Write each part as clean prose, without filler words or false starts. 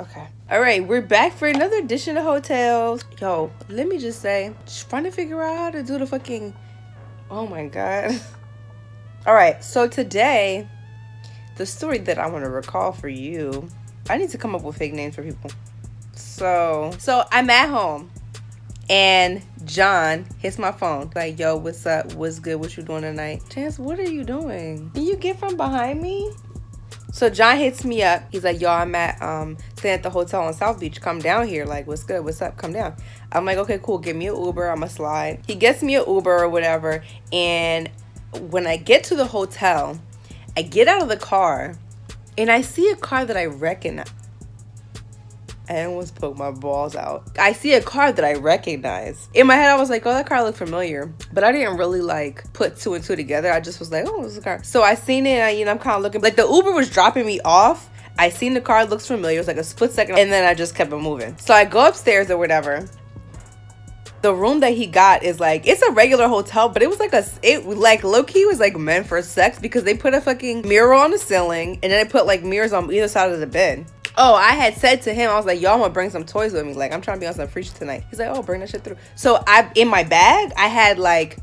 Okay. All right, we're back for another edition of Hoe Tales. Yo, let me just say, just trying to figure out how to do the fucking... Oh my God. All right, so today, the story that I want to recall for you, I need to come up with fake names for people. So I'm at home, and John hits my phone. Like, yo, what's up? What's good? What you doing tonight? Chance, what are you doing? Can you get from behind me? So John hits me up. He's like, yo, I'm at staying at the hotel on South Beach. Come down here. Like, what's good? What's up? Come down. I'm like, okay, cool. Give me an Uber. I'ma slide. He gets me an Uber or whatever. And when I get to the hotel, I get out of the car and I see a car that I recognize. I almost poked my balls out. I see a car that I recognize. In my head, I was like, oh, that car looked familiar. But I didn't really like put two and two together. I just was like, oh, it's a car. So I seen it and I'm kind of looking. Like the Uber was dropping me off. I seen the car, looks familiar. It was like a split second. And then I just kept it moving. So I go upstairs or whatever. The room that he got is like, it's a regular hotel, but it was like low-key was like meant for sex because they put a fucking mirror on the ceiling and then they put like mirrors on either side of the bed. Oh, I had said to him, I was like, yo, I'm gonna bring some toys with me. Like, I'm trying to be on some free shit tonight. He's like, oh, bring that shit through. So in my bag, I had like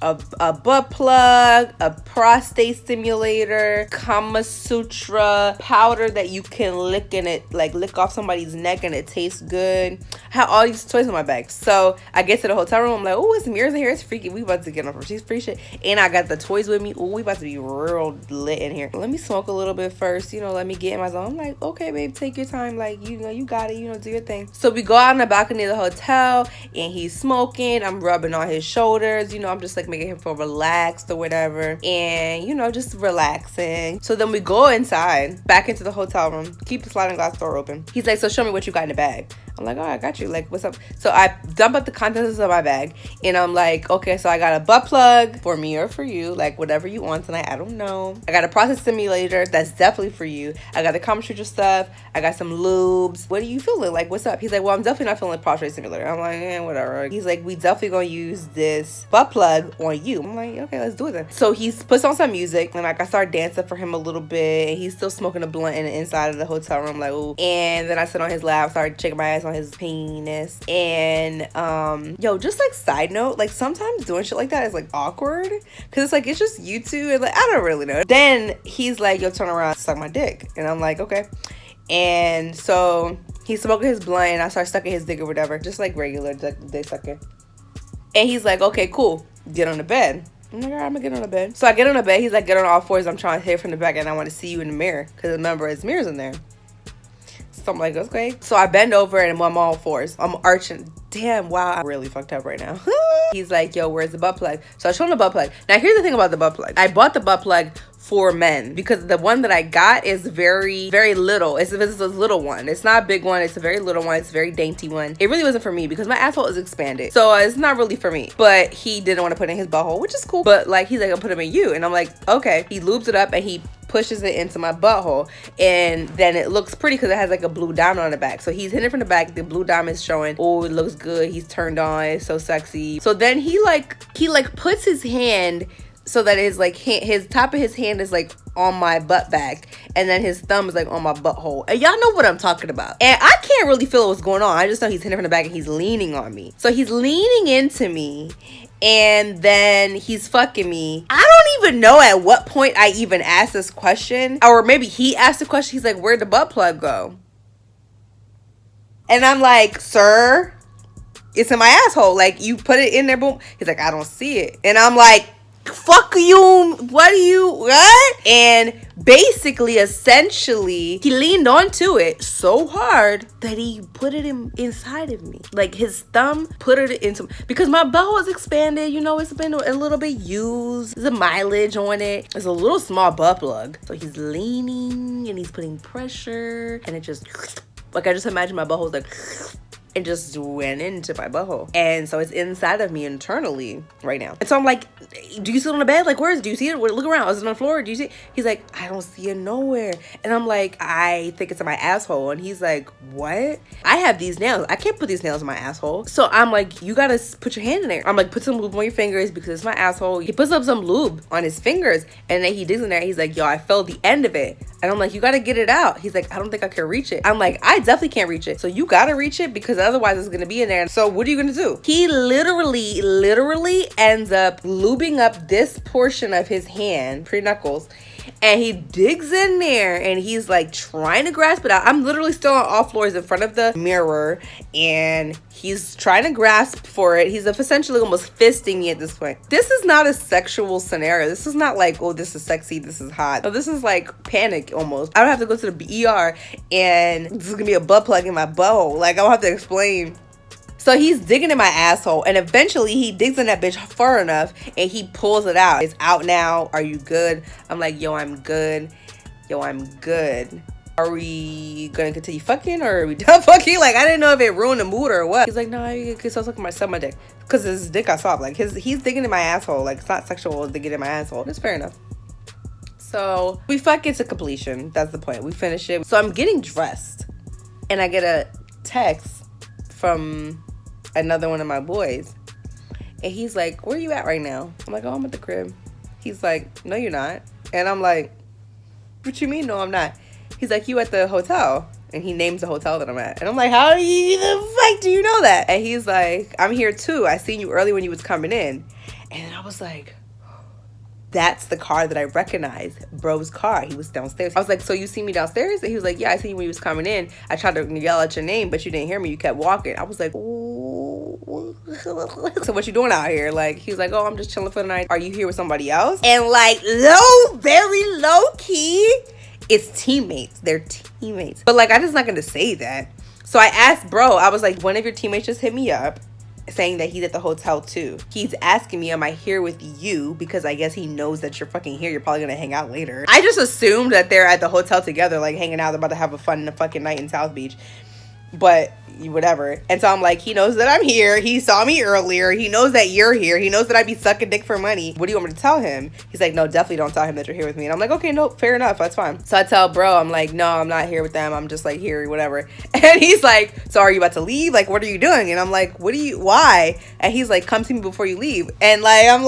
a butt plug, a prostate stimulator, Kama Sutra powder that you can lick in it, like lick off somebody's neck and it tastes good. I had all these toys in my bag. So I get to the hotel room, I'm like, oh, it's mirrors in here, it's freaky. We about to get on for free shit. And I got the toys with me. Oh, we about to be real lit in here. Let me smoke a little bit first, let me get in my zone. I'm like, okay, babe, take your time. Like, you got it, do your thing. So we go out on the balcony of the hotel and he's smoking. I'm rubbing on his shoulders. I'm just like making him feel relaxed or whatever. And, just relaxing. So then we go inside, back into the hotel room, keep the sliding glass door open. He's like, so show me what you got in the bag. I'm like, oh, I got you. Like, what's up? So I dump out the contents of my bag and I'm like, okay, so I got a butt plug for me or for you, like whatever you want tonight. I don't know. I got a prostate stimulator. That's definitely for you. I got the Kama Sutra stuff. I got some lubes. What are you feeling? Like, what's up? He's like, well, I'm definitely not feeling prostate stimulator. I'm like, whatever. He's like, we definitely gonna use this butt plug on you. I'm like, okay, let's do it then. So he puts on some music and like I start dancing for him a little bit and he's still smoking a blunt in the inside of the hotel room. Like, ooh. And then I sit on his lap, started shaking my ass on his penis. And yo, just like side note, like sometimes doing shit like that is like awkward because it's like it's just you two and like I don't really know. Then he's like, yo, turn around, suck my dick. And I'm like, okay. And so he's smoking his blunt and I start sucking his dick or whatever, just like regular dick sucking. And he's like, okay, cool, get on the bed. I'm like, all right, I'm gonna get on the bed. So I get on the bed. He's like, get on all fours. I'm trying to hit from the back and I want to see you in the mirror because remember, it's mirrors in there. So I'm like, okay. So I bend over and I'm on all fours. I'm arching. Damn, wow, I really fucked up right now. He's like, yo, where's the butt plug? So I show him the butt plug. Now, here's the thing about the butt plug. I bought the butt plug for men because the one that I got is very, very little. It's a little one. It's not a big one. It's a very little one. It's a very dainty one. It really wasn't for me because my asshole is expanded. So it's not really for me. But he didn't want to put it in his butthole, which is cool. But like, he's like, I'll put him in you. And I'm like, okay. He lubes it up and he pushes it into my butthole and then it looks pretty because it has like a blue diamond on the back. So he's hitting it from the back, the blue diamond is showing. Oh, it looks good. He's turned on. It's so sexy. So then he puts his hand so that his top of his hand is like on my butt back and then his thumb is like on my butthole. And y'all know what I'm talking about. And I can't really feel what's going on. I just know he's hitting from the back and he's leaning on me. So he's leaning into me and then he's fucking me. I don't even know at what point I even asked this question. Or maybe he asked the question. He's like, where'd the butt plug go? And I'm like, sir, it's in my asshole. Like, you put it in there, boom. He's like, I don't see it. And I'm like, fuck you. What? And basically, essentially, he leaned onto it so hard that he put it inside of me. Like, his thumb put it into, because my butthole is expanded, it's been a little bit used. There's a mileage on it. It's a little small butt plug. So he's leaning and he's putting pressure and it just, like, I just imagine my butthole's like, and just went into my butthole. And so it's inside of me internally right now. And so I'm like, do you sit on the bed? Like, do you see it? Look around. Is it on the floor? Do you see it? He's like, I don't see it nowhere. And I'm like, I think it's in my asshole. And he's like, what? I have these nails. I can't put these nails in my asshole. So I'm like, you gotta put your hand in there. I'm like, put some lube on your fingers because it's my asshole. He puts up some lube on his fingers and then he digs in there. He's like, yo, I felt the end of it. And I'm like, you gotta get it out. He's like, I don't think I can reach it. I'm like, I definitely can't reach it. So you gotta reach it because otherwise it's gonna be in there. So what are you gonna do? He literally ends up lubing up this portion of his hand, pre-knuckles, and he digs in there and he's like trying to grasp it out. I'm literally still on all floors in front of the mirror and he's trying to grasp for it. He's essentially almost fisting me at this point. This is not a sexual scenario. This is not like, oh, this is sexy, this is hot. No, this is like panic almost. I don't have to go to the ER and this is gonna be a butt plug in my butthole. Like, I don't have to explain. So he's digging in my asshole and eventually he digs in that bitch far enough and he pulls it out. It's out now. Are you good? I'm like, yo, I'm good. Yo, I'm good. Are we gonna continue fucking or are we done fucking? Like, I didn't know if it ruined the mood or what. He's like, no, you can still suck my dick. Because his dick got soft. Like, he's digging in my asshole. Like, it's not sexual digging in my asshole. It's fair enough. So we fuck it to completion. That's the point. We finish it. So I'm getting dressed and I get a text from another one of my boys and he's like, where you at right now? I'm like, oh, I'm at the crib. He's like, no, you're not. And I'm like, what you mean? No, I'm not. He's like, you at the hotel. And he names the hotel that I'm at. And I'm like, how the fuck do you know that? And he's like, I'm here too. I seen you early when you was coming in. And I was like, that's the car that I recognized. Bro's car. He was downstairs. I was like, so you see me downstairs? And he was like, yeah, I seen you when you was coming in. I tried to yell at your name, but you didn't hear me. You kept walking. I was like, ooh. So what you doing out here? Like, he was like, oh, I'm just chilling for the night. Are you here with somebody else? And like, very low key, it's teammates. They're teammates. But like, I'm just not going to say that. So I asked bro, I was like, one of your teammates just hit me up saying that he's at the hotel too. He's asking me, am I here with you? Because I guess he knows that you're fucking here. You're probably gonna hang out later. I just assumed that they're at the hotel together, like hanging out. They're about to have a fun fucking night in South Beach. But whatever. And so I'm like, he knows that I'm here. He saw me earlier. He knows that you're here. He knows that I be sucking dick for money. What do you want me to tell him? He's like, no, definitely don't tell him that you're here with me. And I'm like, okay, no, fair enough. That's fine. So I tell bro, I'm like, no, I'm not here with them. I'm just like here, whatever. And he's like, so are you about to leave? Like, what are you doing? And I'm like, why? And he's like, come to me before you leave. And like, I'm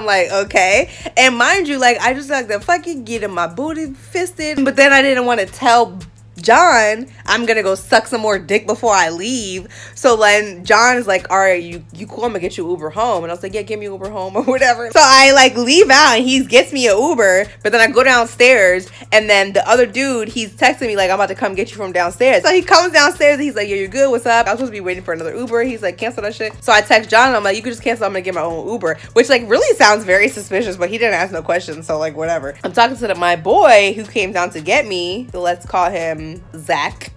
like, okay. And mind you, like, I just like to fucking get in my booty fisted. But then I didn't want to tell John I'm gonna go suck some more dick before I leave. So then John is like, all right, you cool, I'm gonna get you Uber home. And I was like, yeah, give me Uber home or whatever. So I like leave out and he gets me an Uber, but then I go downstairs and then the other dude, he's texting me like, I'm about to come get you from downstairs. So he comes downstairs and he's like, yeah, you're good, what's up? I was supposed to be waiting for another Uber. He's like, cancel that shit. So I text John and I'm like, you can just cancel, I'm gonna get my own Uber, which like really sounds very suspicious, but he didn't ask no questions, so like whatever. I'm talking to my boy who came down to get me, so let's call him Zach.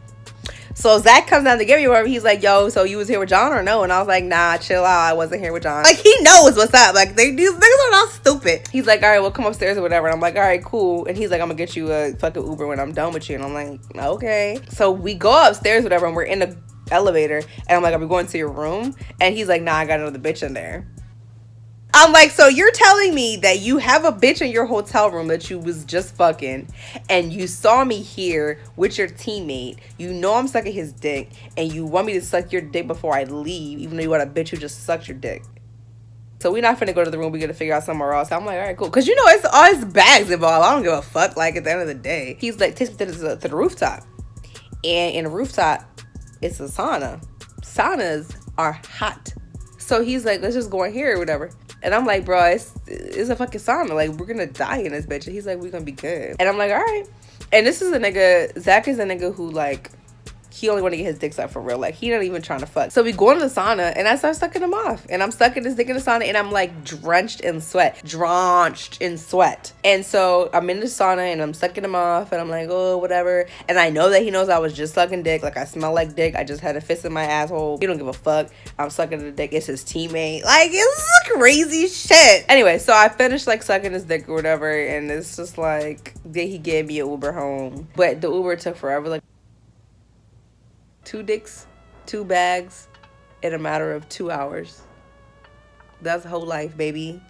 So Zach comes down to get me wherever. He's like, yo, so you was here with John or no? And I was like, nah, chill out, I wasn't here with John. Like, he knows what's up. Like, these niggas are not stupid. He's like, all right, well, come upstairs or whatever. And I'm like, all right, cool. And he's like, I'm gonna get you a fucking Uber when I'm done with you. And I'm like, okay. So we go upstairs or whatever, and we're in the elevator. And I'm like, are we going to your room? And he's like, nah, I got another bitch in there. I'm like, so you're telling me that you have a bitch in your hotel room that you was just fucking and you saw me here with your teammate. You know I'm sucking his dick and you want me to suck your dick before I leave, even though you want a bitch who just sucked your dick. So we're not finna go to the room. We're gonna figure out somewhere else. I'm like, all right, cool. Because you know, it's all his bags involved. I don't give a fuck. Like, at the end of the day, he's like, takes me to the rooftop. And in the rooftop, it's a sauna. Saunas are hot. So he's like, let's just go in here or whatever. And I'm like, bro, it's a fucking sauna. Like, we're gonna die in this bitch. And he's like, we're gonna be good. And I'm like, all right. And this is a nigga, Zach is a nigga who, like, he only want to get his dick sucked for real. Like, he not even trying to fuck. So we go into the sauna, and I start sucking him off. And I'm sucking his dick in the sauna, and I'm, like, drenched in sweat. And so I'm in the sauna, and I'm sucking him off, and I'm like, oh, whatever. And I know that he knows I was just sucking dick. Like, I smell like dick. I just had a fist in my asshole. He don't give a fuck. I'm sucking the dick. It's his teammate. Like, it's crazy shit. Anyway, so I finished, like, sucking his dick or whatever, and it's just, like, then he gave me an Uber home. But the Uber took forever. Like, 2 dicks, 2 bags in a matter of 2 hours. That's whole life, baby.